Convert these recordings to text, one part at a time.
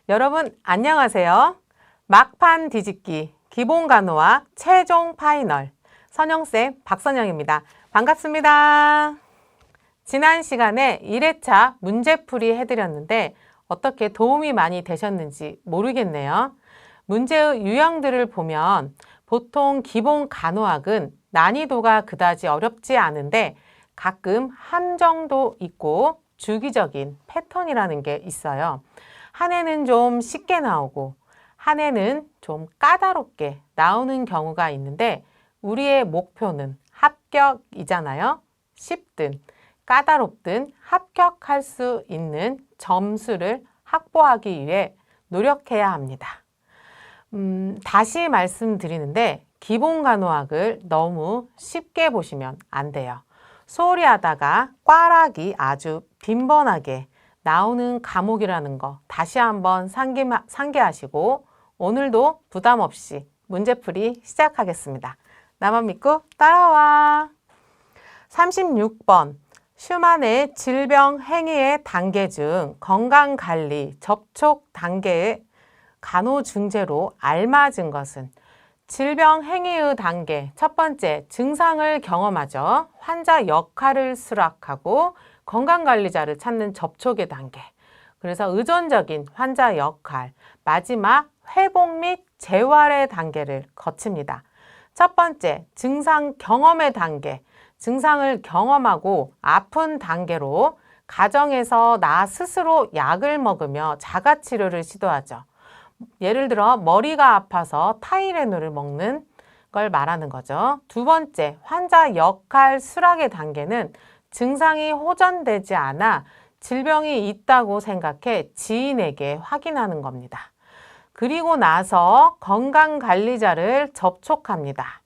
여러분 안녕하세요. 막판 뒤집기 기본간호학 최종 파이널 선영쌤 박선영입니다. 반갑습니다. 지난 시간에 1회차 문제풀이 해드렸는데 어떻게 도움이 많이 되셨는지 모르겠네요. 문제의 유형들을 보면 보통 기본간호학은 난이도가 그다지 어렵지 않은데 가끔 함정도 있고 주기적인 패턴이라는 게 있어요. 한 해는 좀 쉽게 나오고 한 해는 좀 까다롭게 나오는 경우가 있는데 우리의 목표는 합격이잖아요. 쉽든 까다롭든 합격할 수 있는 점수를 확보하기 위해 노력해야 합니다. 다시 말씀드리는데 기본간호학을 너무 쉽게 보시면 안 돼요. 소홀히 하다가 꽈락이 아주 빈번하게 나오는 과목이라는 거 다시 한번 상기하시고 오늘도 부담 없이 문제풀이 시작하겠습니다. 나만 믿고 따라와. 36번 슈만의 질병 행위의 단계 중 건강관리 접촉 단계의 간호중재로 알맞은 것은 질병 행위의 단계 첫 번째 증상을 경험하죠. 환자 역할을 수락하고 건강관리자를 찾는 접촉의 단계. 그래서 의존적인 환자 역할, 마지막 회복 및 재활의 단계를 거칩니다. 첫 번째, 증상 경험의 단계. 증상을 경험하고 아픈 단계로 가정에서 나 스스로 약을 먹으며 자가치료를 시도하죠. 예를 들어 머리가 아파서 타이레놀을 먹는 걸 말하는 거죠. 두 번째, 환자 역할 수락의 단계는 증상이 호전되지 않아 질병이 있다고 생각해 지인에게 확인하는 겁니다. 그리고 나서 건강관리자를 접촉합니다.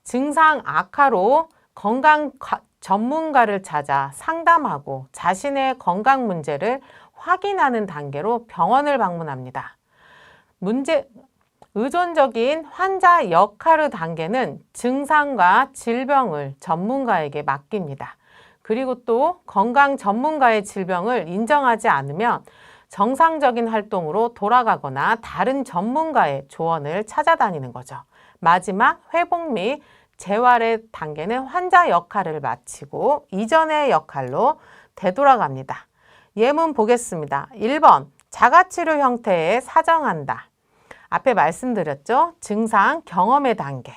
증상 악화로 건강 전문가를 찾아 상담하고 자신의 건강 문제를 확인하는 단계로 병원을 방문합니다. 의존적인 환자 역할의 단계는 증상과 질병을 전문가에게 맡깁니다. 그리고 또 건강 전문가의 질병을 인정하지 않으면 정상적인 활동으로 돌아가거나 다른 전문가의 조언을 찾아다니는 거죠. 마지막 회복 및 재활의 단계는 환자 역할을 마치고 이전의 역할로 되돌아갑니다. 예문 보겠습니다. 1번 자가치료 형태에 사정한다. 앞에 말씀드렸죠. 증상 경험의 단계.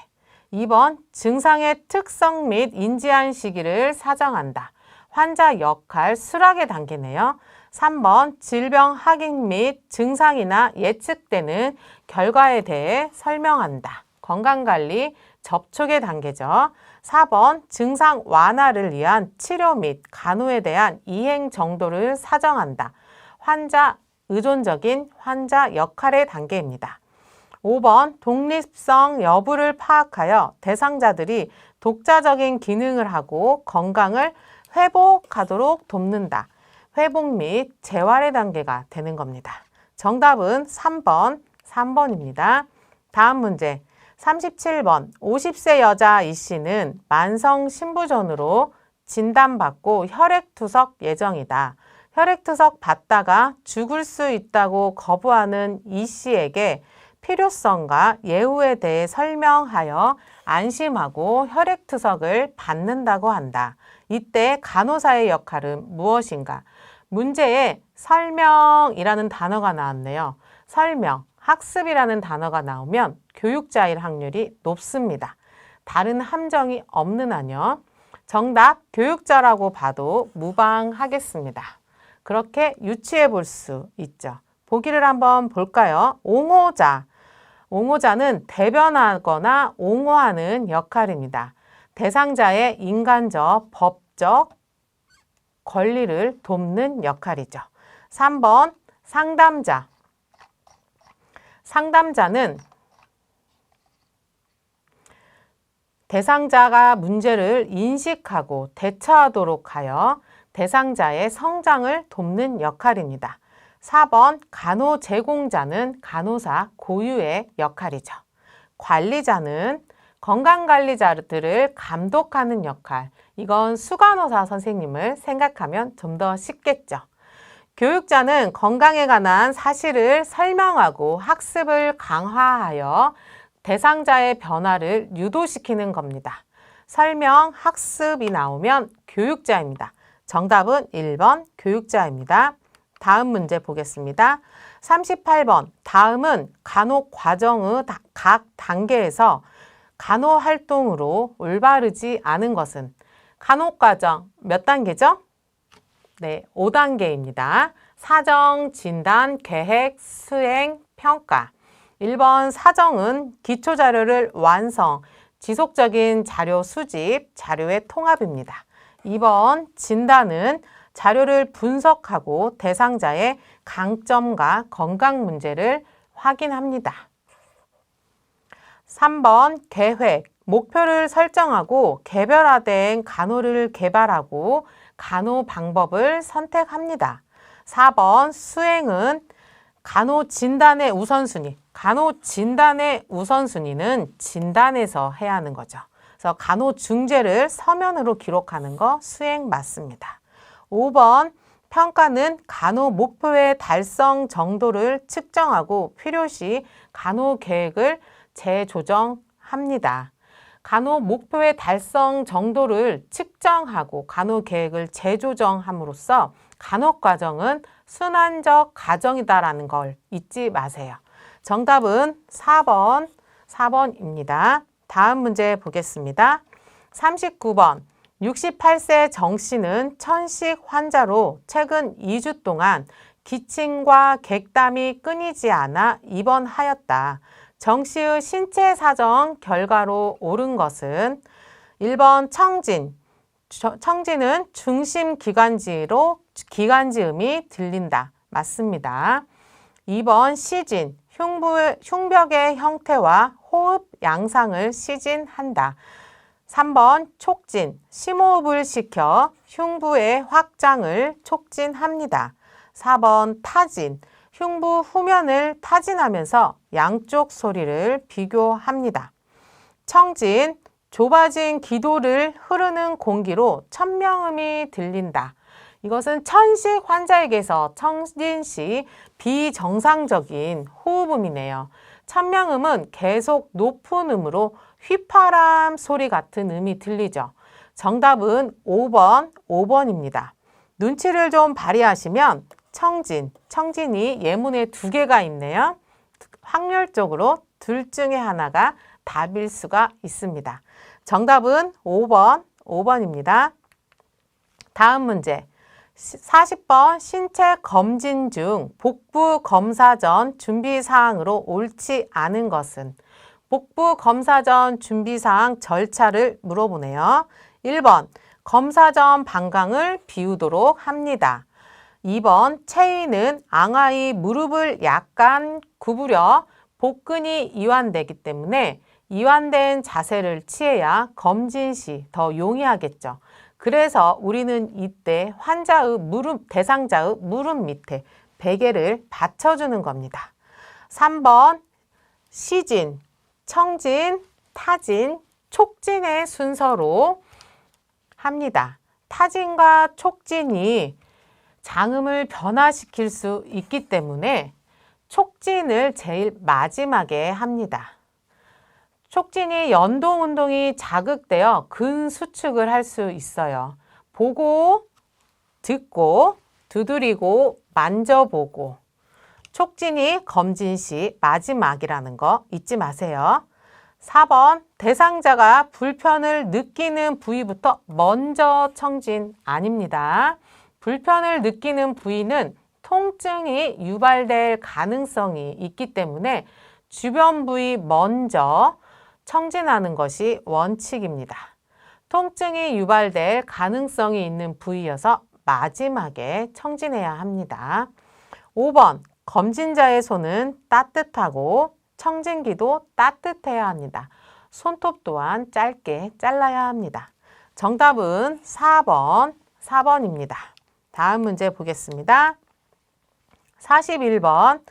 2번 증상의 특성 및 인지한 시기를 사정한다. 환자 역할 수락의 단계네요. 3번 질병 확인 및 증상이나 예측되는 결과에 대해 설명한다. 건강관리 접촉의 단계죠. 4번 증상 완화를 위한 치료 및 간호에 대한 이행 정도를 사정한다. 환자 의존적인 환자 역할의 단계입니다. 5번 독립성 여부를 파악하여 대상자들이 독자적인 기능을 하고 건강을 회복하도록 돕는다. 회복 및 재활의 단계가 되는 겁니다. 정답은 3번입니다. 다음 문제 37번 50세 여자 이 씨는 만성 신부전으로 진단받고 혈액투석 예정이다. 혈액투석 받다가 죽을 수 있다고 거부하는 이 씨에게 필요성과 예후에 대해 설명하여 안심하고 혈액투석을 받는다고 한다. 이때 간호사의 역할은 무엇인가? 문제에 설명이라는 단어가 나왔네요. 설명, 학습이라는 단어가 나오면 교육자일 확률이 높습니다. 다른 함정이 없는 한요. 정답 교육자라고 봐도 무방하겠습니다. 그렇게 유추해 볼 수 있죠. 보기를 한번 볼까요? 옹호자. 옹호자는 대변하거나 옹호하는 역할입니다. 대상자의 인간적, 법적 권리를 돕는 역할이죠. 3번 상담자. 상담자는 대상자가 문제를 인식하고 대처하도록 하여 대상자의 성장을 돕는 역할입니다. 4번 간호 제공자는 간호사 고유의 역할이죠. 관리자는 건강관리자들을 감독하는 역할. 이건 수간호사 선생님을 생각하면 좀 더 쉽겠죠. 교육자는 건강에 관한 사실을 설명하고 학습을 강화하여 대상자의 변화를 유도시키는 겁니다. 설명, 학습이 나오면 교육자입니다. 정답은 1번 교육자입니다. 다음 문제 보겠습니다. 38번 다음은 간호 과정의 각 단계에서 간호 활동으로 올바르지 않은 것은 간호 과정 몇 단계죠? 네, 5단계입니다. 사정, 진단, 계획, 수행, 평가. 1번 사정은 기초자료를 완성, 지속적인 자료 수집, 자료의 통합입니다. 2번 진단은 자료를 분석하고 대상자의 강점과 건강 문제를 확인합니다. 3번 계획, 목표를 설정하고 개별화된 간호를 개발하고 간호 방법을 선택합니다. 4번 수행은 간호 진단의 우선순위. 간호 진단의 우선순위는 진단에서 해야 하는 거죠. 그래서 간호 중재를 서면으로 기록하는 거 수행 맞습니다. 5번 평가는 간호 목표의 달성 정도를 측정하고 필요시 간호 계획을 재조정합니다. 간호 목표의 달성 정도를 측정하고 간호 계획을 재조정함으로써 간호 과정은 순환적 과정이다라는 걸 잊지 마세요. 정답은 4번입니다. 다음 문제 보겠습니다. 39번 68세 정 씨는 천식 환자로 최근 2주 동안 기침과 객담이 끊이지 않아 입원하였다. 정 씨의 신체 사정 결과로 옳은 것은 1번 청진. 청진은 중심 기관지로 기관지음이 들린다. 맞습니다. 2번 시진. 흉벽의 형태와 호흡 양상을 시진한다. 3번 촉진. 심호흡을 시켜 흉부의 확장을 촉진합니다. 4번 타진. 흉부 후면을 타진하면서 양쪽 소리를 비교합니다. 청진. 좁아진 기도를 흐르는 공기로 천명음이 들린다. 이것은 천식 환자에게서 청진 시 비정상적인 호흡음이네요. 천명음은 계속 높은 음으로 휘파람 소리 같은 음이 들리죠. 정답은 5번입니다. 눈치를 좀 발휘하시면 청진이 예문에 2개가 있네요. 확률적으로 둘 중에 하나가 답일 수가 있습니다. 정답은 5번입니다. 다음 문제. 40번 신체 검진 중 복부 검사 전 준비 사항으로 옳지 않은 것은 복부 검사 전 준비 사항 절차를 물어보네요. 1번 검사 전 방광을 비우도록 합니다. 2번 체위는 앙하의 무릎을 약간 구부려 복근이 이완되기 때문에 이완된 자세를 취해야 검진 시 더 용이하겠죠. 그래서 우리는 이때 환자의 무릎, 대상자의 무릎 밑에 베개를 받쳐주는 겁니다. 3번 시진, 청진, 타진, 촉진의 순서로 합니다. 타진과 촉진이 장음을 변화시킬 수 있기 때문에 촉진을 제일 마지막에 합니다. 촉진이 연동 운동이 자극되어 근수축을 할 수 있어요. 보고, 듣고, 두드리고, 만져보고. 촉진이 검진 시 마지막이라는 거 잊지 마세요. 4번 대상자가 불편을 느끼는 부위부터 먼저 청진 아닙니다. 불편을 느끼는 부위는 통증이 유발될 가능성이 있기 때문에 주변 부위 먼저 청진하는 것이 원칙입니다. 통증이 유발될 가능성이 있는 부위여서 마지막에 청진해야 합니다. 5번 검진자의 손은 따뜻하고 청진기도 따뜻해야 합니다. 손톱 또한 짧게 잘라야 합니다. 정답은 4번입니다. 다음 문제 보겠습니다. 41번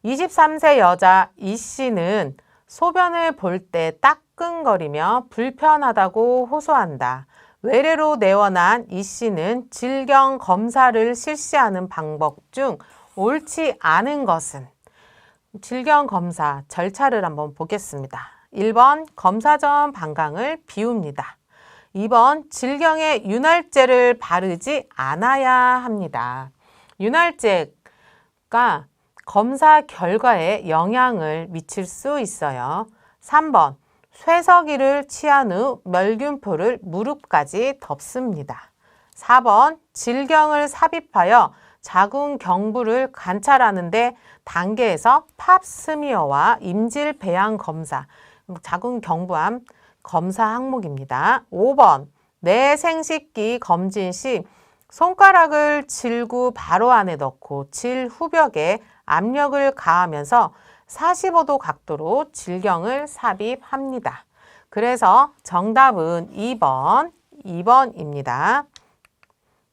23세 여자 이 씨는 소변을 볼 때 따끔거리며 불편하다고 호소한다. 외래로 내원한 이 씨는 질경 검사를 실시하는 방법 중 옳지 않은 것은? 질경 검사 절차를 한번 보겠습니다. 1번 검사 전 방광을 비웁니다. 2번 질경에 윤활제를 바르지 않아야 합니다. 윤활제가 검사 결과에 영향을 미칠 수 있어요. 3번 쇠석이를 취한 후 멸균포를 무릎까지 덮습니다. 4번 질경을 삽입하여 자궁경부를 관찰하는데 단계에서 팝스미어와 임질 배양 검사, 자궁경부암 검사 항목입니다. 5번 내생식기 검진 시 손가락을 질구 바로 안에 넣고 질 후벽에 압력을 가하면서 45도 각도로 질경을 삽입합니다. 그래서 정답은 2번입니다.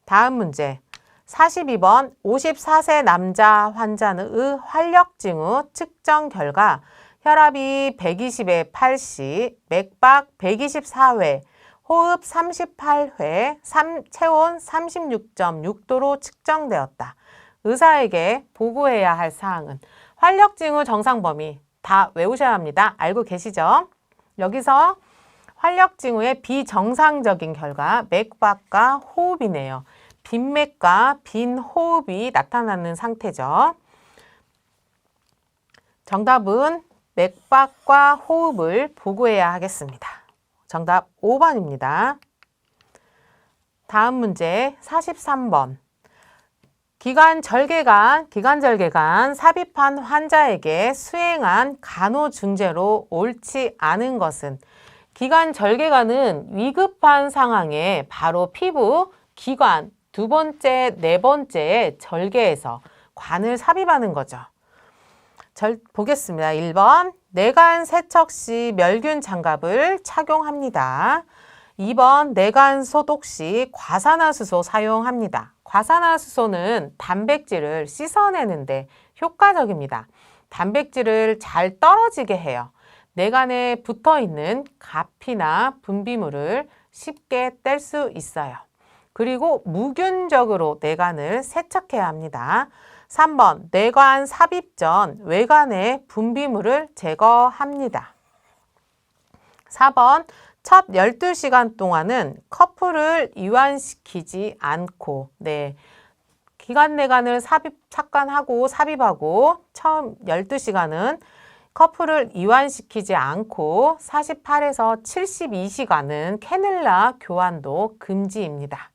다음 문제 42번 54세 남자 환자의 활력 징후 측정 결과 혈압이 120에 80, 맥박 124회, 호흡 38회, 체온 36.6도로 측정되었다. 의사에게 보고해야 할 사항은? 활력 징후 정상 범위 다 외우셔야 합니다. 알고 계시죠? 여기서 활력 징후의 비정상적인 결과 맥박과 호흡이네요. 빈맥과 빈 호흡이 나타나는 상태죠. 정답은 맥박과 호흡을 보고해야 하겠습니다. 정답 5번입니다. 다음 문제 43번. 기관절개관 삽입한 환자에게 수행한 간호중재로 옳지 않은 것은? 기관절개관은 위급한 상황에 바로 피부, 기관, 두 번째, 네 번째에 절개해서 관을 삽입하는 거죠. 보겠습니다. 1번 내관 세척 시 멸균 장갑을 착용합니다. 2번 내관 소독 시 과산화수소 사용합니다. 과산화수소는 단백질을 씻어내는데 효과적입니다. 단백질을 잘 떨어지게 해요. 내관에 붙어있는 가피나 분비물을 쉽게 뗄 수 있어요. 그리고 무균적으로 내관을 세척해야 합니다. 3번 내관 삽입 전 외관의 분비물을 제거합니다. 4번 첫 12시간 동안은 커프를 이완시키지 않고 기관내관을 착관하고 삽입하고 처음 12시간은 커프를 이완시키지 않고 48에서 72시간은 캐뉼라 교환도 금지입니다.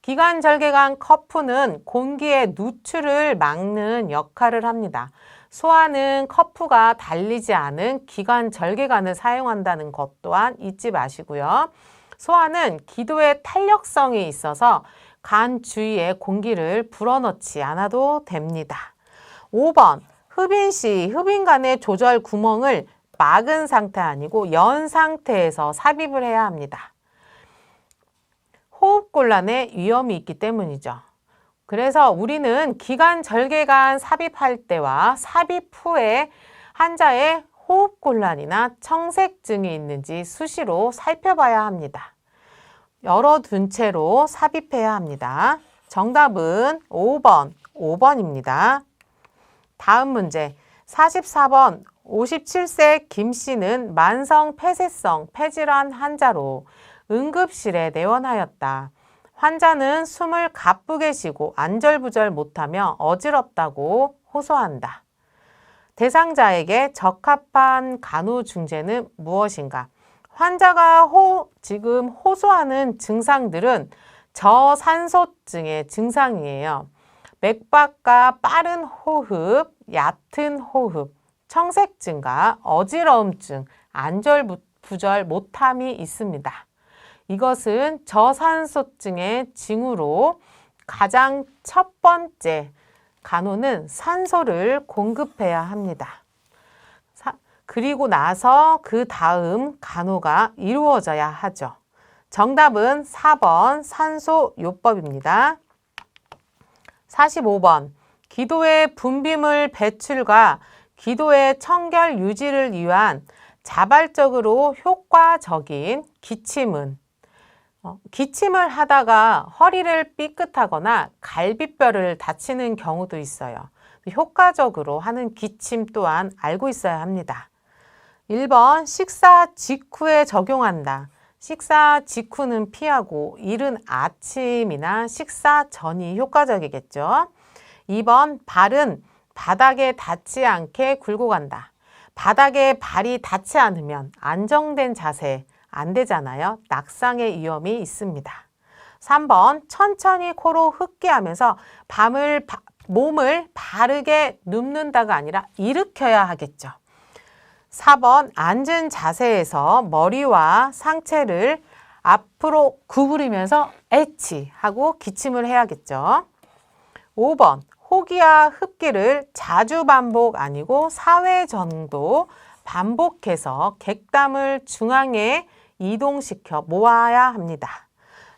기관절개관 커프는 공기의 누출을 막는 역할을 합니다. 소아는 커프가 달리지 않은 기관절개관을 사용한다는 것 또한 잊지 마시고요. 소아는 기도의 탄력성이 있어서 간 주위에 공기를 불어넣지 않아도 됩니다. 5번 흡인 시 흡인관의 조절 구멍을 막은 상태 아니고 연 상태에서 삽입을 해야 합니다. 호흡곤란의 위험이 있기 때문이죠. 그래서 우리는 기관절개관 삽입할 때와 삽입 후에 환자의 호흡곤란이나 청색증이 있는지 수시로 살펴봐야 합니다. 열어둔 채로 삽입해야 합니다. 정답은 5번입니다. 다음 문제 44번 57세 김 씨는 만성 폐쇄성 폐질환 환자로 응급실에 내원하였다. 환자는 숨을 가쁘게 쉬고 안절부절 못하며 어지럽다고 호소한다. 대상자에게 적합한 간호중재는 무엇인가? 환자가 지금 호소하는 증상들은 저산소증의 증상이에요. 맥박과 빠른 호흡, 얕은 호흡, 청색증과 어지러움증, 안절부절 못함이 있습니다. 이것은 저산소증의 징후로 가장 첫 번째 간호는 산소를 공급해야 합니다. 그리고 나서 그 다음 간호가 이루어져야 하죠. 정답은 4번 산소요법입니다. 45번 기도의 분비물 배출과 기도의 청결 유지를 위한 자발적으로 효과적인 기침은 기침을 하다가 허리를 삐끗하거나 갈비뼈를 다치는 경우도 있어요. 효과적으로 하는 기침 또한 알고 있어야 합니다. 1번 식사 직후에 적용한다. 식사 직후는 피하고 이른 아침이나 식사 전이 효과적이겠죠. 2번 발은 바닥에 닿지 않게 굴고 간다. 바닥에 발이 닿지 않으면 안정된 자세 안 되잖아요. 낙상의 위험이 있습니다. 3번 천천히 코로 흡기하면서 몸을 바르게 눕는다가 아니라 일으켜야 하겠죠. 4번 앉은 자세에서 머리와 상체를 앞으로 구부리면서 에치 하고 기침을 해야겠죠. 5번 호기와 흡기를 자주 반복 아니고 4회 정도 반복해서 객담을 중앙에 이동시켜 모아야 합니다.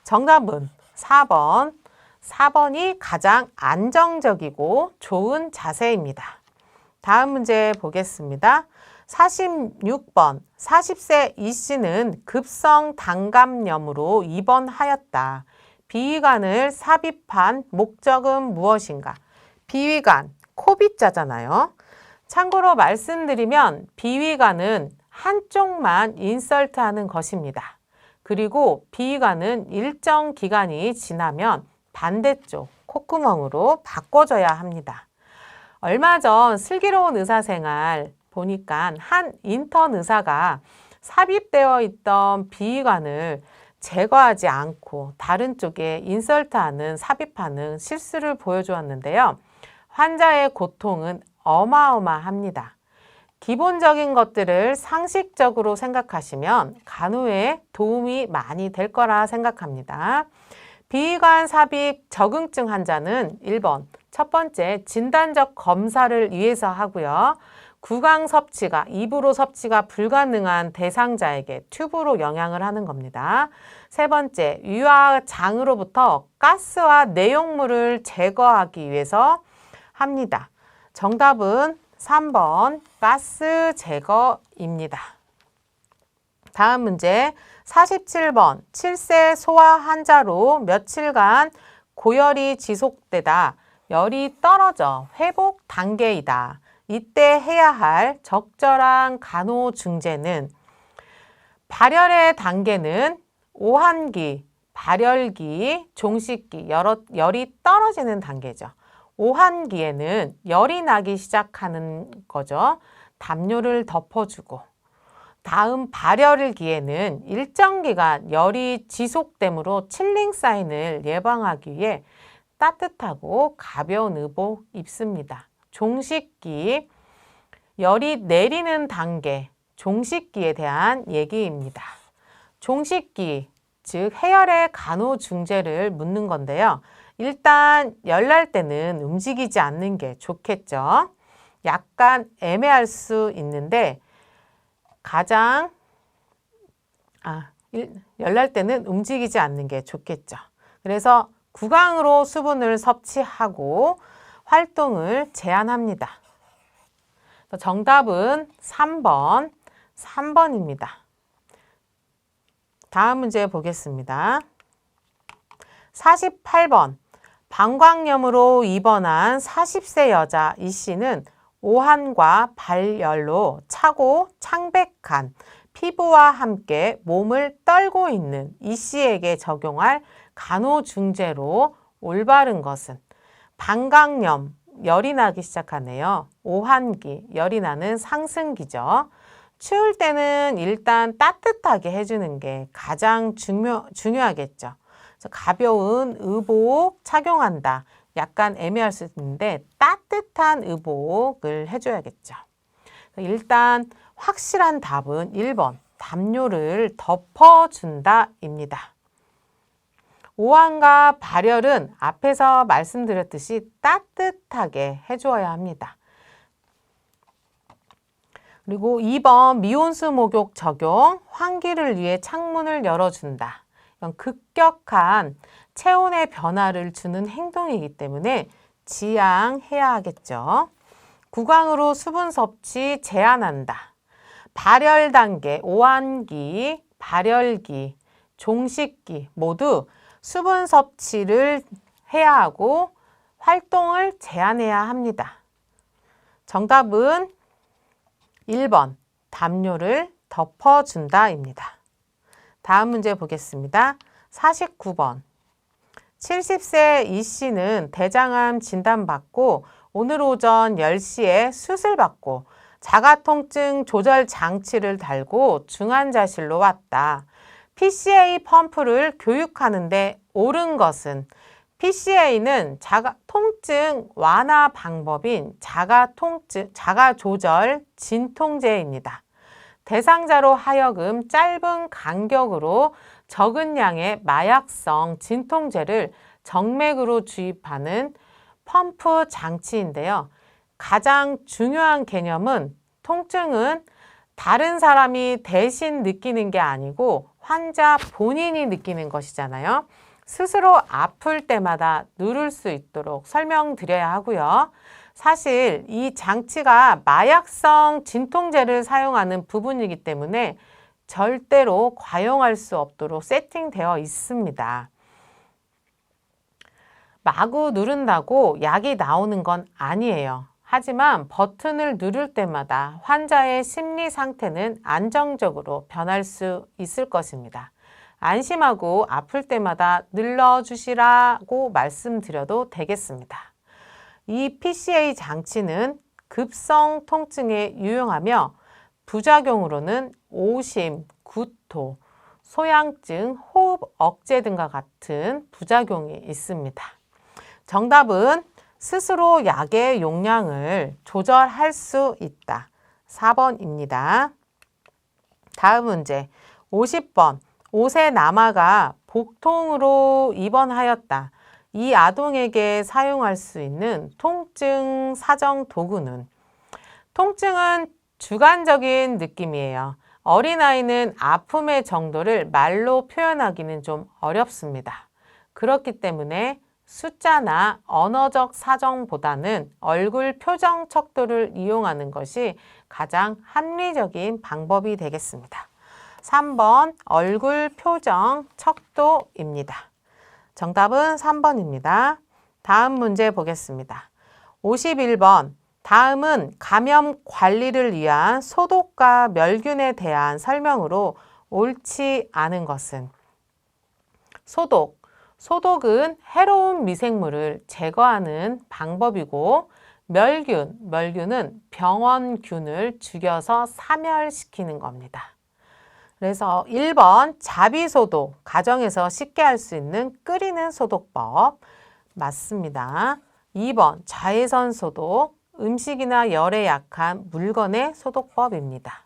정답은 4번. 4번이 가장 안정적이고 좋은 자세입니다. 다음 문제 보겠습니다. 46번 40세 이씨는 급성 당감염으로 입원하였다. 비위관을 삽입한 목적은 무엇인가? 비위관, 코빗자잖아요. 참고로 말씀드리면 비위관은 한쪽만 인설트하는 것입니다. 그리고 비위관은 일정 기간이 지나면 반대쪽 콧구멍으로 바꿔줘야 합니다. 얼마 전 슬기로운 의사생활 보니까 한 인턴 의사가 삽입되어 있던 비위관을 제거하지 않고 다른 쪽에 인설트하는 삽입하는 실수를 보여주었는데요. 환자의 고통은 어마어마합니다. 기본적인 것들을 상식적으로 생각하시면 간호에 도움이 많이 될 거라 생각합니다. 비위관 삽입 적응증 환자는 1번, 첫 번째 진단적 검사를 위해서 하고요. 구강 섭취가, 입으로 섭취가 불가능한 대상자에게 튜브로 영향을 하는 겁니다. 세 번째, 위와 장으로부터 가스와 내용물을 제거하기 위해서 합니다. 정답은 3번, 가스 제거입니다. 다음 문제 47번, 7세 소아 환자로 며칠간 고열이 지속되다 열이 떨어져 회복 단계이다. 이때 해야 할 적절한 간호 중재는 발열의 단계는 오한기, 발열기, 종식기, 열이 떨어지는 단계죠. 오한기에는 열이 나기 시작하는 거죠. 담요를 덮어주고 다음 발열기에는 일정 기간 열이 지속되므로 칠링 사인을 예방하기 위해 따뜻하고 가벼운 의복 입습니다. 종식기, 열이 내리는 단계, 종식기에 대한 얘기입니다. 종식기, 즉 해열의 간호 중재를 묻는 건데요. 일단 열날 때는 움직이지 않는 게 좋겠죠. 약간 애매할 수 있는데 열날 때는 움직이지 않는 게 좋겠죠. 그래서 구강으로 수분을 섭취하고 활동을 제한합니다. 정답은 3번입니다. 다음 문제 보겠습니다. 48번 방광염으로 입원한 40세 여자 이 씨는 오한과 발열로 차고 창백한 피부와 함께 몸을 떨고 있는 이 씨에게 적용할 간호중재로 올바른 것은 방광염, 열이 나기 시작하네요. 오한기, 열이 나는 상승기죠. 추울 때는 일단 따뜻하게 해주는 게 가장 중요하겠죠. 가벼운 의복 착용한다. 약간 애매할 수 있는데 따뜻한 의복을 해줘야겠죠. 일단 확실한 답은 1번, 담요를 덮어준다입니다. 오한과 발열은 앞에서 말씀드렸듯이 따뜻하게 해주어야 합니다. 그리고 2번 미온수 목욕 적용, 환기를 위해 창문을 열어준다. 이건 급격한 체온의 변화를 주는 행동이기 때문에 지양해야 하겠죠. 구강으로 수분 섭취 제한한다. 발열 단계, 오한기, 발열기, 종식기 모두 수분 섭취를 해야 하고 활동을 제한해야 합니다. 정답은 1번 담요를 덮어준다입니다. 다음 문제 보겠습니다. 49번 70세 이 씨는 대장암 진단받고 오늘 오전 10시에 수술받고 자가통증 조절 장치를 달고 중환자실로 왔다. PCA 펌프를 교육하는데 옳은 것은 PCA는 통증 완화 방법인 자가조절 진통제입니다. 대상자로 하여금 짧은 간격으로 적은 양의 마약성 진통제를 정맥으로 주입하는 펌프 장치인데요. 가장 중요한 개념은 통증은 다른 사람이 대신 느끼는 게 아니고 환자 본인이 느끼는 것이잖아요. 스스로 아플 때마다 누를 수 있도록 설명드려야 하고요. 사실 이 장치가 마약성 진통제를 사용하는 부분이기 때문에 절대로 과용할 수 없도록 세팅되어 있습니다. 마구 누른다고 약이 나오는 건 아니에요. 하지만 버튼을 누를 때마다 환자의 심리 상태는 안정적으로 변할 수 있을 것입니다. 안심하고 아플 때마다 눌러주시라고 말씀드려도 되겠습니다. 이 PCA 장치는 급성 통증에 유용하며 부작용으로는 오심, 구토, 소양증, 호흡 억제 등과 같은 부작용이 있습니다. 정답은 스스로 약의 용량을 조절할 수 있다. 4번입니다. 다음 문제 50번 5세 남아가 복통으로 입원하였다. 이 아동에게 사용할 수 있는 통증 사정 도구는 통증은 주관적인 느낌이에요. 어린아이는 아픔의 정도를 말로 표현하기는 좀 어렵습니다. 그렇기 때문에 숫자나 언어적 사정보다는 얼굴 표정 척도를 이용하는 것이 가장 합리적인 방법이 되겠습니다. 3번 얼굴 표정 척도입니다. 정답은 3번입니다. 다음 문제 보겠습니다. 51번 다음은 감염 관리를 위한 소독과 멸균에 대한 설명으로 옳지 않은 것은 소독은 해로운 미생물을 제거하는 방법이고 멸균은 병원균을 죽여서 사멸시키는 겁니다. 그래서 1번 자비소독, 가정에서 쉽게 할 수 있는 끓이는 소독법 맞습니다. 2번 자외선 소독, 음식이나 열에 약한 물건의 소독법입니다.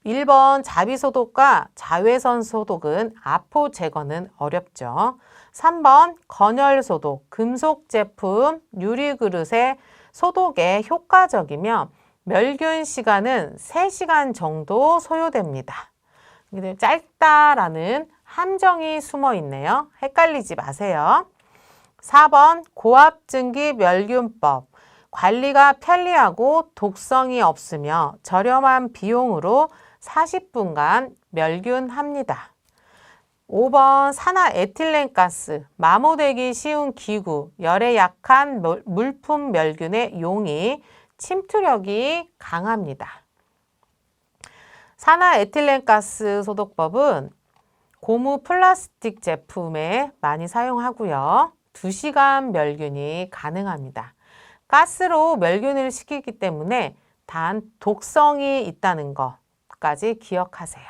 1번 자비소독과 자외선 소독은 아포 제거는 어렵죠. 3번 건열소독, 금속 제품, 유리그릇의 소독에 효과적이며 멸균 시간은 3시간 정도 소요됩니다. 짧다라는 함정이 숨어 있네요. 헷갈리지 마세요. 4번 고압증기 멸균법. 관리가 편리하고 독성이 없으며 저렴한 비용으로 40분간 멸균합니다. 5번 산화에틸렌가스, 마모되기 쉬운 기구, 열에 약한 물품 멸균의 용이 침투력이 강합니다. 산화에틸렌가스 소독법은 고무 플라스틱 제품에 많이 사용하고요. 2시간 멸균이 가능합니다. 가스로 멸균을 시키기 때문에 단 독성이 있다는 것까지 기억하세요.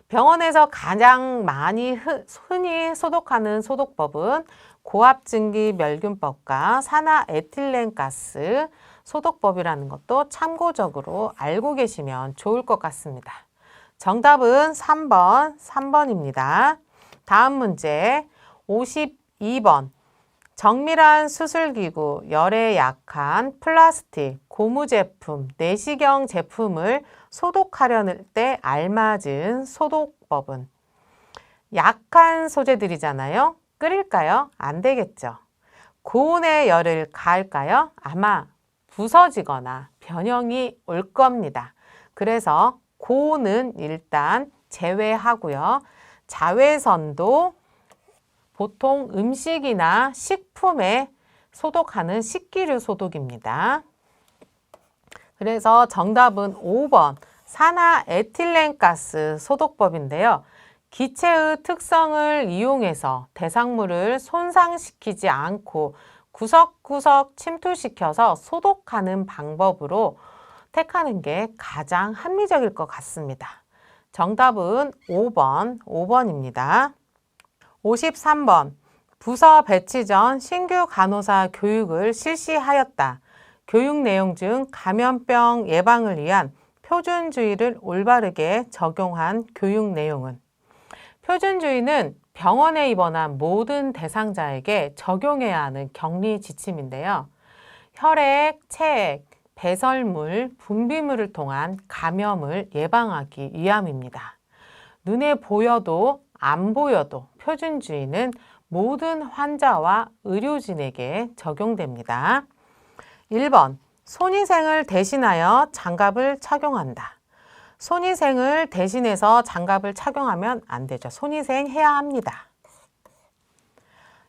병원에서 가장 많이 흔히 소독하는 소독법은 고압증기 멸균법과 산화에틸렌가스 소독법이라는 것도 참고적으로 알고 계시면 좋을 것 같습니다. 정답은 3번입니다. 다음 문제 52번. 정밀한 수술기구, 열에 약한 플라스틱, 고무 제품, 내시경 제품을 소독하려는 때 알맞은 소독법은 약한 소재들이잖아요. 끓일까요? 안 되겠죠. 고온의 열을 가할까요? 아마 부서지거나 변형이 올 겁니다. 그래서 고온은 일단 제외하고요. 자외선도 보통 음식이나 식품에 소독하는 식기류 소독입니다. 그래서 정답은 5번 산화에틸렌가스 소독법인데요. 기체의 특성을 이용해서 대상물을 손상시키지 않고 구석구석 침투시켜서 소독하는 방법으로 택하는 게 가장 합리적일 것 같습니다. 정답은 5번입니다. 53번 부서 배치 전 신규 간호사 교육을 실시하였다. 교육 내용 중 감염병 예방을 위한 표준주의를 올바르게 적용한 교육 내용은? 표준주의는 병원에 입원한 모든 대상자에게 적용해야 하는 격리 지침인데요. 혈액, 체액, 배설물, 분비물을 통한 감염을 예방하기 위함입니다. 눈에 보여도 안 보여도 표준주의는 모든 환자와 의료진에게 적용됩니다. 1번, 손위생을 대신하여 장갑을 착용한다. 손위생을 대신해서 장갑을 착용하면 안 되죠. 손위생 해야 합니다.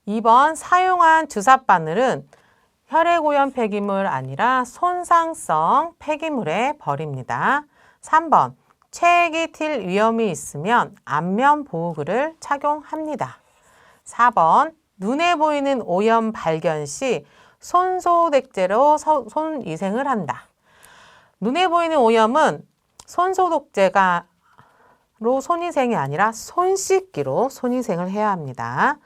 2번, 사용한 주사바늘은 혈액오염 폐기물 아니라 손상성 폐기물에 버립니다. 3번, 체액이 튈 위험이 있으면 안면 보호구를 착용합니다. 4번, 눈에 보이는 오염 발견 시 손소독제로 손위생을 한다. 눈에 보이는 오염은 손소독제로 손위생이 아니라 손 씻기로 손위생을 해야 합니다.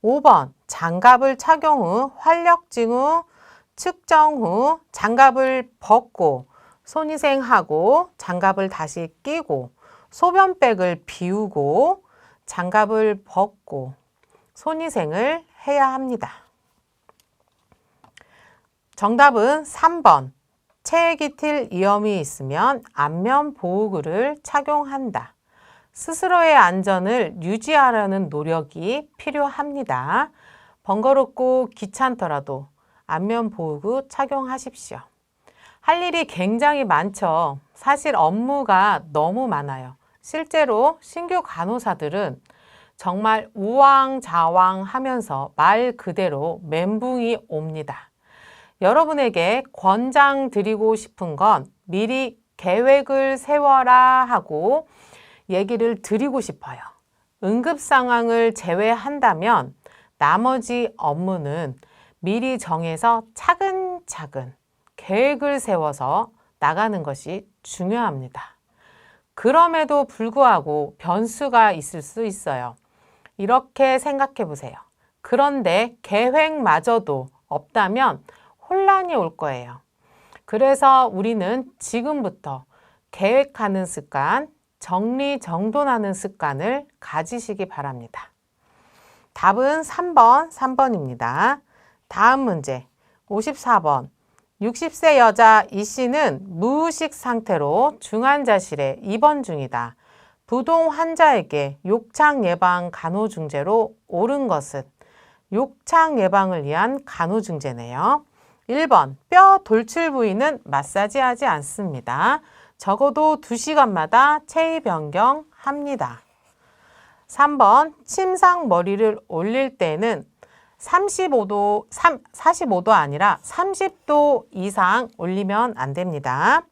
5번, 장갑을 착용 후 활력 징후 측정 후 장갑을 벗고 손위생하고 장갑을 다시 끼고 소변백을 비우고 장갑을 벗고 손위생을 해야 합니다. 정답은 3번. 체액이 튈 위험이 있으면 안면 보호구를 착용한다. 스스로의 안전을 유지하려는 노력이 필요합니다. 번거롭고 귀찮더라도 안면 보호구 착용하십시오. 할 일이 굉장히 많죠. 사실 업무가 너무 많아요. 실제로 신규 간호사들은 정말 우왕좌왕 하면서 말 그대로 멘붕이 옵니다. 여러분에게 권장드리고 싶은 건 미리 계획을 세워라 하고 얘기를 드리고 싶어요. 응급 상황을 제외한다면 나머지 업무는 미리 정해서 차근차근 계획을 세워서 나가는 것이 중요합니다. 그럼에도 불구하고 변수가 있을 수 있어요. 이렇게 생각해 보세요. 그런데 계획마저도 없다면 혼란이 올 거예요. 그래서 우리는 지금부터 계획하는 습관, 정리정돈하는 습관을 가지시기 바랍니다. 답은 3번입니다. 다음 문제 54번. 60세 여자 이 씨는 무의식 상태로 중환자실에 입원 중이다. 부동 환자에게 욕창 예방 간호중재로 옳은 것은? 욕창 예방을 위한 간호중재네요. 1번, 뼈 돌출 부위는 마사지하지 않습니다. 적어도 2시간마다 체위 변경합니다. 3번, 침상 머리를 올릴 때는 45도 아니라 30도 이상 올리면 안 됩니다.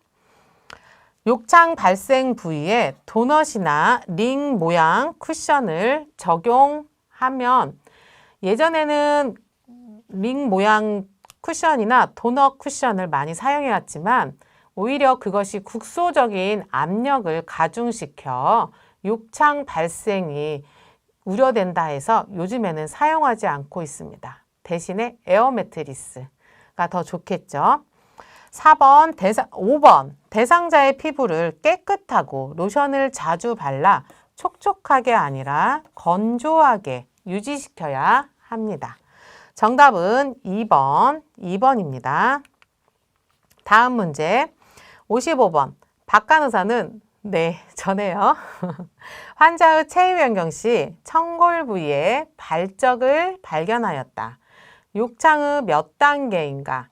욕창 발생 부위에 도넛이나 링 모양 쿠션을 적용하면 예전에는 링 모양 쿠션이나 도넛 쿠션을 많이 사용해왔지만 오히려 그것이 국소적인 압력을 가중시켜 욕창 발생이 우려된다 해서 요즘에는 사용하지 않고 있습니다. 대신에 에어 매트리스가 더 좋겠죠. 5번 대상자의 피부를 깨끗하고 로션을 자주 발라 촉촉하게 아니라 건조하게 유지시켜야 합니다. 정답은 2번입니다. 다음 문제 55번. 박 간호사는 전에요. 환자의 체위 변경 시 청골 부위에 발적을 발견하였다. 욕창의 몇 단계인가?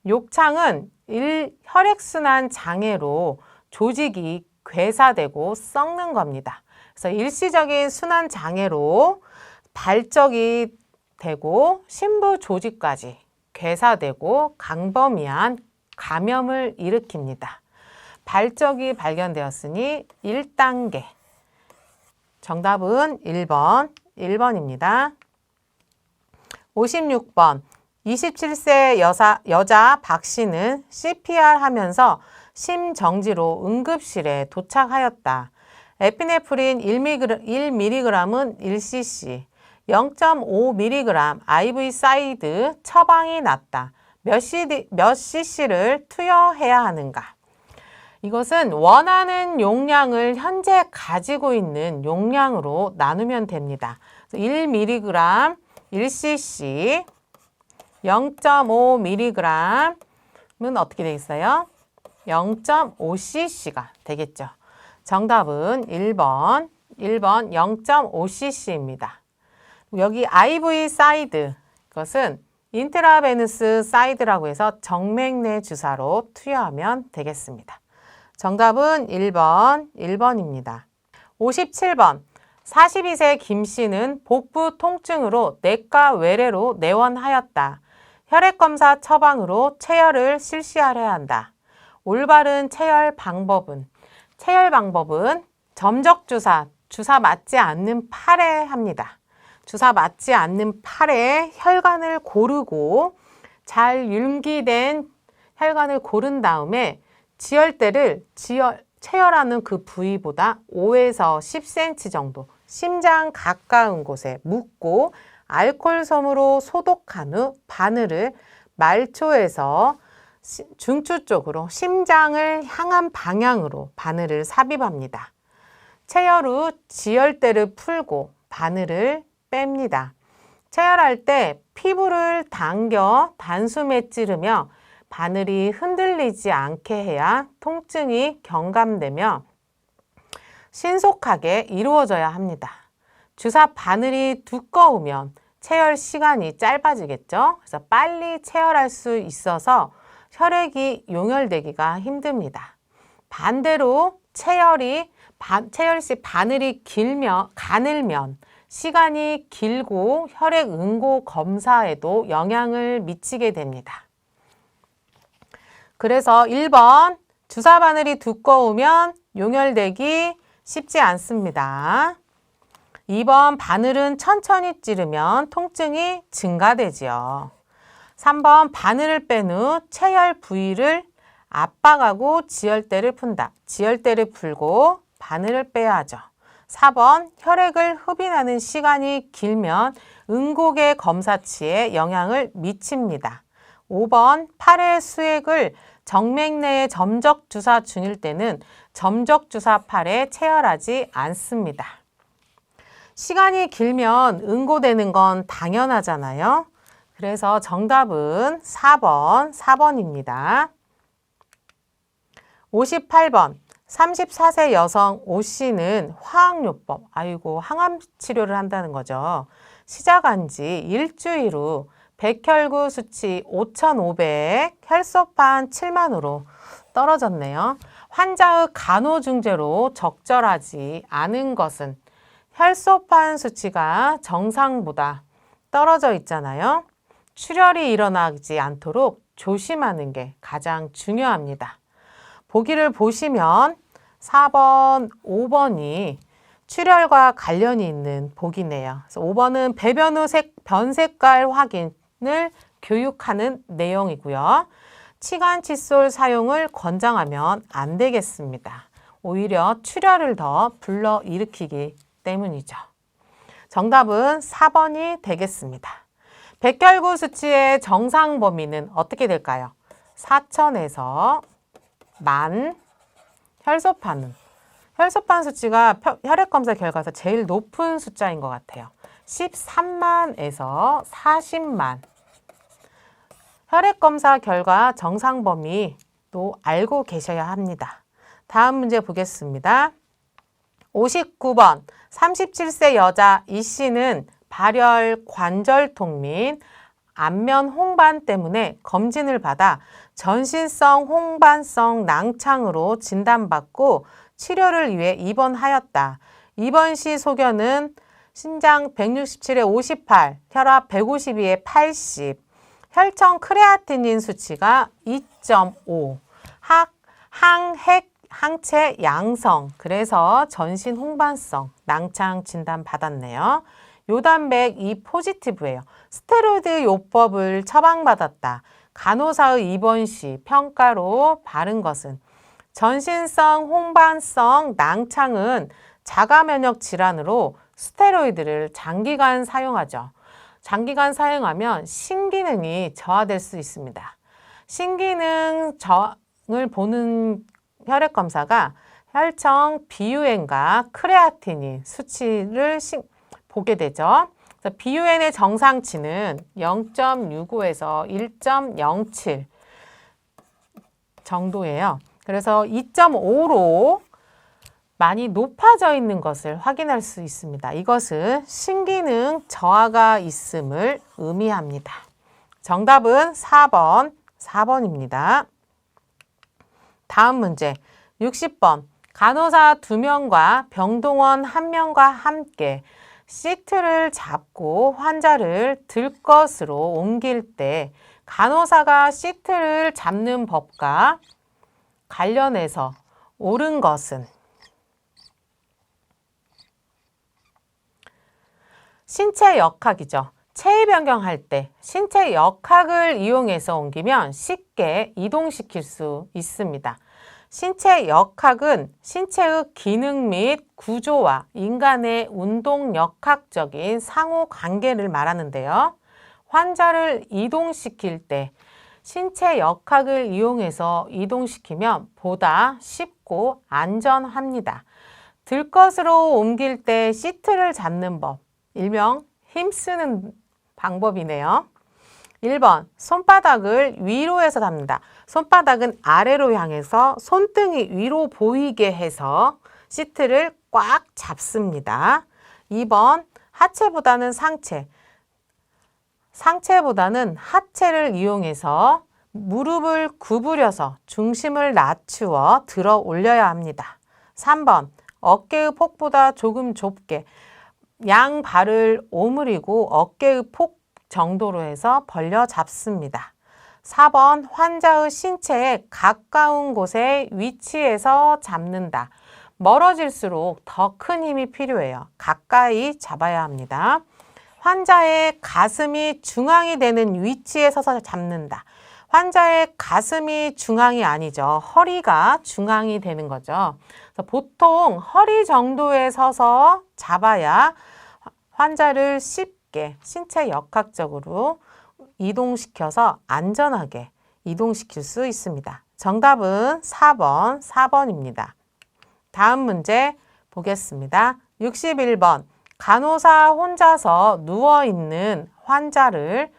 욕창은 혈액순환 장애로 조직이 괴사되고 썩는 겁니다. 그래서 일시적인 순환 장애로 발적이 되고 심부 조직까지 괴사되고 광범위한 감염을 일으킵니다. 발적이 발견되었으니 1단계. 정답은 1번입니다. 56번. 27세 여자 박 씨는 CPR 하면서 심정지로 응급실에 도착하였다. 에피네프린 1mg은 1cc, 0.5mg IV 사이드 처방이 났다. 몇 cc를 투여해야 하는가? 이것은 원하는 용량을 현재 가지고 있는 용량으로 나누면 됩니다. 1mg, 1cc, 0.5mg은 어떻게 되겠어요? 0.5cc가 되겠죠. 정답은 1번 0.5cc입니다. 여기 IV 사이드, 그것은 인트라베누스 사이드라고 해서 정맥 내 주사로 투여하면 되겠습니다. 정답은 1번입니다. 57번. 42세 김 씨는 복부 통증으로 내과 외래로 내원하였다. 혈액검사 처방으로 체열을 실시하여야 한다. 올바른 체열 방법은 점적주사, 주사 맞지 않는 팔에 합니다. 주사 맞지 않는 팔에 혈관을 고르고 잘 융기된 혈관을 고른 다음에 지혈대를 체열하는 그 부위보다 5에서 10cm 정도 심장 가까운 곳에 묻고 알코올솜으로 소독한 후 바늘을 말초에서 중추 쪽으로 심장을 향한 방향으로 바늘을 삽입합니다. 체열 후 지혈대를 풀고 바늘을 뺍니다. 체열할 때 피부를 당겨 단숨에 찌르며 바늘이 흔들리지 않게 해야 통증이 경감되며 신속하게 이루어져야 합니다. 주사 바늘이 두꺼우면 체열 시간이 짧아지겠죠. 그래서 빨리 체열할 수 있어서 혈액이 용혈되기가 힘듭니다. 반대로 체열 시 바늘이 가늘면 시간이 길고 혈액 응고 검사에도 영향을 미치게 됩니다. 그래서 1번 주사 바늘이 두꺼우면 용혈되기 쉽지 않습니다. 2번 바늘은 천천히 찌르면 통증이 증가되지요. 3번 바늘을 뺀 후 체열 부위를 압박하고 지혈대를 푼다. 지혈대를 풀고 바늘을 빼야 하죠. 4번 혈액을 흡인하는 시간이 길면 응고개 검사치에 영향을 미칩니다. 5번 팔의 수액을 정맥 내에 점적주사 중일 때는 점적주사 팔에 체열하지 않습니다. 시간이 길면 응고되는 건 당연하잖아요. 그래서 정답은 4번입니다. 58번. 34세 여성 오 씨는 화학요법, 항암 치료를 한다는 거죠. 시작한 지 일주일 후 백혈구 수치 5,500, 혈소판 7만으로 떨어졌네요. 환자의 간호중재로 적절하지 않은 것은 혈소판 수치가 정상보다 떨어져 있잖아요. 출혈이 일어나지 않도록 조심하는 게 가장 중요합니다. 보기를 보시면 4번, 5번이 출혈과 관련이 있는 보기네요. 그래서 5번은 배변 후 변색깔 확인을 교육하는 내용이고요. 치간 칫솔 사용을 권장하면 안 되겠습니다. 오히려 출혈을 더 불러일으키기 때문이죠. 정답은 4번이 되겠습니다. 백혈구 수치의 정상 범위는 어떻게 될까요? 4,000에서 10,000, 혈소판 수치가 혈액검사 결과에서 제일 높은 숫자인 것 같아요. 13만에서 40만. 혈액검사 결과 정상 범위도 알고 계셔야 합니다. 다음 문제 보겠습니다. 59번. 37세 여자 이 씨는 발열 관절통 및 안면 홍반 때문에 검진을 받아 전신성 홍반성 낭창으로 진단받고 치료를 위해 입원하였다. 2번 시 소견은 신장 167에 58, 혈압 152에 80, 혈청 크레아티닌 수치가 2.5, 항체 양성, 그래서 전신 홍반성, 낭창 진단 받았네요. 요단백 2 포지티브예요. 스테로이드 요법을 처방받았다. 간호사의 입원시 평가로 바른 것은 전신성 홍반성 낭창은 자가면역 질환으로 스테로이드를 장기간 사용하죠. 장기간 사용하면 신기능이 저하될 수 있습니다. 신기능 저항을 보는 혈액검사가 혈청 비유엔과 크레아티닌 수치를 보게 되죠. 비유엔의 정상치는 0.65에서 1.07 정도예요. 그래서 2.5로 많이 높아져 있는 것을 확인할 수 있습니다. 이것은 신기능 저하가 있음을 의미합니다. 정답은 4번입니다. 다음 문제 60번. 간호사 2명과 병동원 1명과 함께 시트를 잡고 환자를 들것으로 옮길 때 간호사가 시트를 잡는 법과 관련해서 옳은 것은 신체 역학이죠. 체위 변경할 때 신체 역학을 이용해서 옮기면 쉽게 이동시킬 수 있습니다. 신체 역학은 신체의 기능 및 구조와 인간의 운동 역학적인 상호 관계를 말하는데요. 환자를 이동시킬 때 신체 역학을 이용해서 이동시키면 보다 쉽고 안전합니다. 들것으로 옮길 때 시트를 잡는 법, 일명 힘쓰는 방법이네요. 1번, 손바닥을 위로 해서 잡는다. 손바닥은 아래로 향해서 손등이 위로 보이게 해서 시트를 꽉 잡습니다. 2번, 하체보다는 상체. 상체보다는 하체를 이용해서 무릎을 구부려서 중심을 낮추어 들어 올려야 합니다. 3번, 어깨의 폭보다 조금 좁게 양 발을 오므리고 어깨의 폭 정도로 해서 벌려 잡습니다. 4번, 환자의 신체에 가까운 곳에 위치해서 잡는다. 멀어질수록 더 큰 힘이 필요해요. 가까이 잡아야 합니다. 환자의 가슴이 중앙이 되는 위치에 서서 잡는다. 환자의 가슴이 중앙이 아니죠. 허리가 중앙이 되는 거죠. 그래서 보통 허리 정도에 서서 잡아야 환자를 쉽게 신체 역학적으로 이동시켜서 안전하게 이동시킬 수 있습니다. 정답은 4번입니다. 다음 문제 보겠습니다. 61번. 간호사 혼자서 누워있는 환자를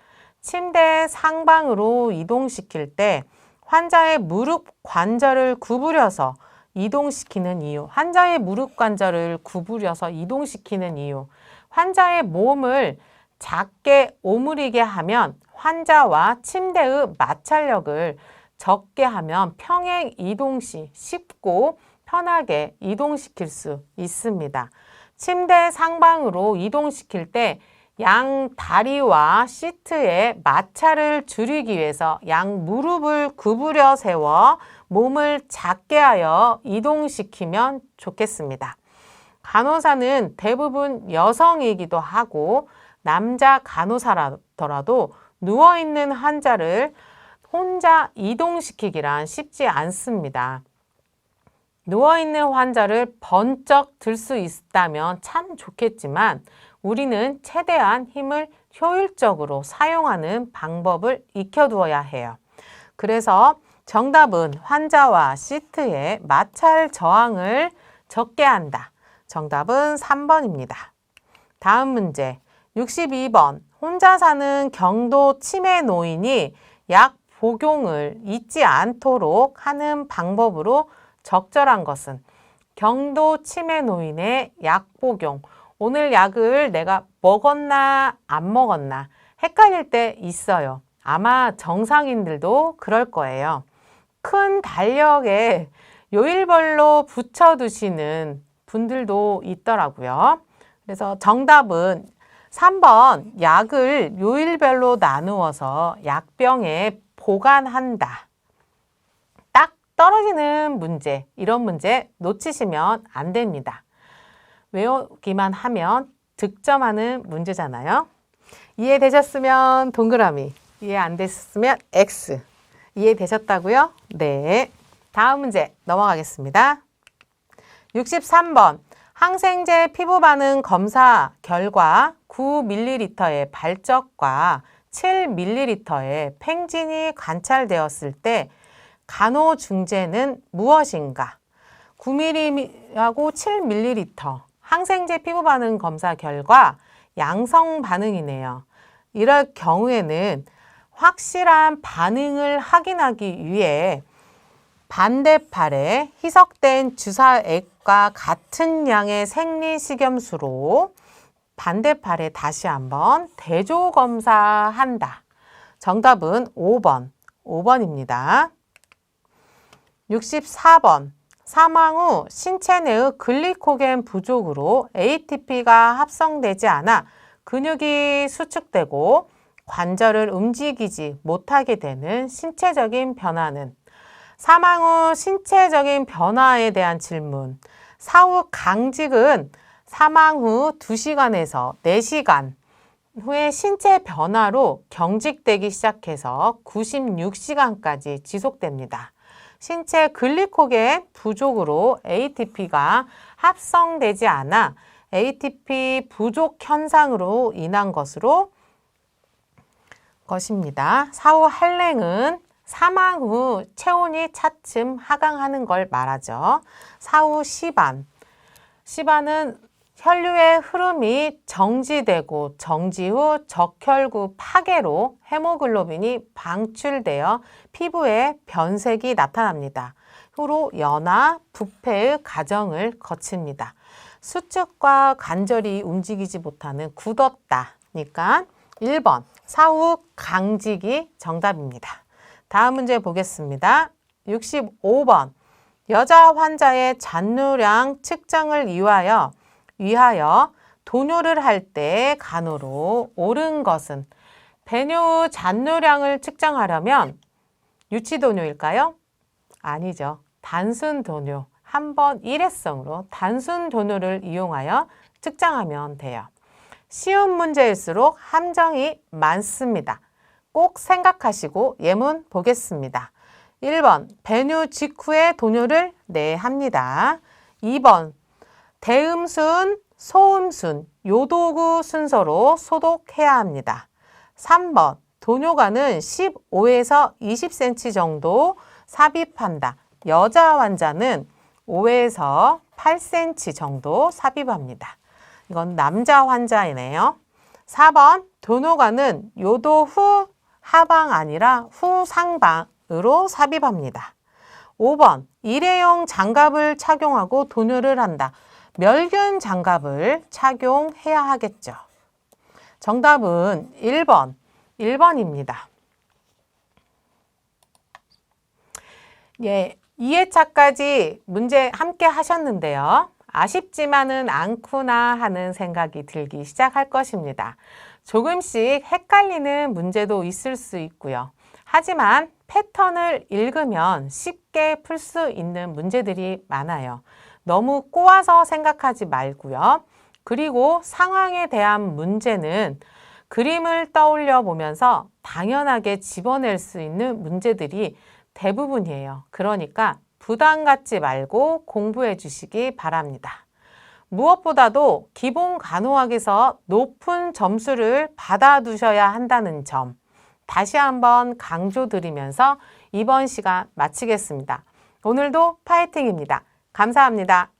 침대 상방으로 이동시킬 때 환자의 무릎 관절을 구부려서 이동시키는 이유. 환자의 무릎 관절을 구부려서 이동시키는 이유. 환자의 몸을 작게 오므리게 하면 환자와 침대의 마찰력을 적게 하면 평행 이동 시 쉽고 편하게 이동시킬 수 있습니다. 침대 상방으로 이동시킬 때 양 다리와 시트의 마찰을 줄이기 위해서 양 무릎을 구부려 세워 몸을 작게 하여 이동시키면 좋겠습니다. 간호사는 대부분 여성이기도 하고 남자 간호사라더라도 누워있는 환자를 혼자 이동시키기란 쉽지 않습니다. 누워있는 환자를 번쩍 들 수 있다면 참 좋겠지만 우리는 최대한 힘을 효율적으로 사용하는 방법을 익혀두어야 해요. 그래서 정답은 환자와 시트의 마찰 저항을 적게 한다. 정답은 3번입니다. 다음 문제 62번. 혼자 사는 경도 치매 노인이 약 복용을 잊지 않도록 하는 방법으로 적절한 것은 경도 치매 노인의 약 복용. 오늘 약을 내가 먹었나 안 먹었나 헷갈릴 때 있어요. 아마 정상인들도 그럴 거예요. 큰 달력에 요일별로 붙여두시는 분들도 있더라고요. 그래서 정답은 3번 약을 요일별로 나누어서 약병에 보관한다. 딱 떨어지는 문제, 이런 문제 놓치시면 안 됩니다. 외우기만 하면 득점하는 문제잖아요. 이해되셨으면 동그라미, 이해 안 됐으면 X. 이해되셨다고요? 네. 다음 문제 넘어가겠습니다. 63번. 항생제 피부 반응 검사 결과 9ml의 발적과 7ml의 팽진이 관찰되었을 때 간호중재는 무엇인가? 9ml하고 7ml 항생제 피부 반응 검사 결과 양성 반응이네요. 이럴 경우에는 확실한 반응을 확인하기 위해 반대팔에 희석된 주사액과 같은 양의 생리식염수로 반대팔에 다시 한번 대조 검사한다. 정답은 5번, 5번입니다. 64번. 사망 후 신체 내의 글리코겐 부족으로 ATP가 합성되지 않아 근육이 수축되고 관절을 움직이지 못하게 되는 신체적인 변화는 사망 후 신체적인 변화에 대한 질문. 사후 강직은 사망 후 2시간에서 4시간 후에 신체 변화로 경직되기 시작해서 96시간까지 지속됩니다. 신체 글리코겐 부족으로 ATP가 합성되지 않아 ATP 부족 현상으로 인한 것입니다. 사후 한랭은 사망 후 체온이 차츰 하강하는 걸 말하죠. 사후 시반. 시반은 혈류의 흐름이 정지되고 정지 후 적혈구 파괴로 헤모글로빈이 방출되어 피부에 변색이 나타납니다. 후로 연화, 부패의 과정을 거칩니다. 수축과 관절이 움직이지 못하는 굳었다니까 1번 사후 강직이 정답입니다. 다음 문제 보겠습니다. 65번. 여자 환자의 잔뇨량 측정을 위하여 도뇨를 할 때 간호로 옳은 것은 배뇨 잔뇨량을 측정하려면 유치도뇨일까요? 아니죠. 단순 도뇨. 한번 일회성으로 단순 도뇨를 이용하여 측정하면 돼요. 쉬운 문제일수록 함정이 많습니다. 꼭 생각하시고 예문 보겠습니다. 1번 배뇨 직후에 도뇨를 합니다. 2번 대음순, 소음순, 요도구 순서로 소독해야 합니다. 3번 도뇨관은 15에서 20cm 정도 삽입한다. 여자 환자는 5에서 8cm 정도 삽입합니다. 이건 남자 환자이네요. 4번 도뇨관은 요도 후 하방 아니라 후 상방으로 삽입합니다. 5번 일회용 장갑을 착용하고 도뇨를 한다. 멸균 장갑을 착용해야 하겠죠. 정답은 1번입니다. 예, 2회차까지 문제 함께 하셨는데요. 아쉽지만은 않구나 하는 생각이 들기 시작할 것입니다. 조금씩 헷갈리는 문제도 있을 수 있고요. 하지만 패턴을 읽으면 쉽게 풀 수 있는 문제들이 많아요. 너무 꼬아서 생각하지 말고요. 그리고 상황에 대한 문제는 그림을 떠올려 보면서 당연하게 집어낼 수 있는 문제들이 대부분이에요. 그러니까 부담 갖지 말고 공부해 주시기 바랍니다. 무엇보다도 기본 간호학에서 높은 점수를 받아두셔야 한다는 점 다시 한번 강조드리면서 이번 시간 마치겠습니다. 오늘도 파이팅입니다. 감사합니다.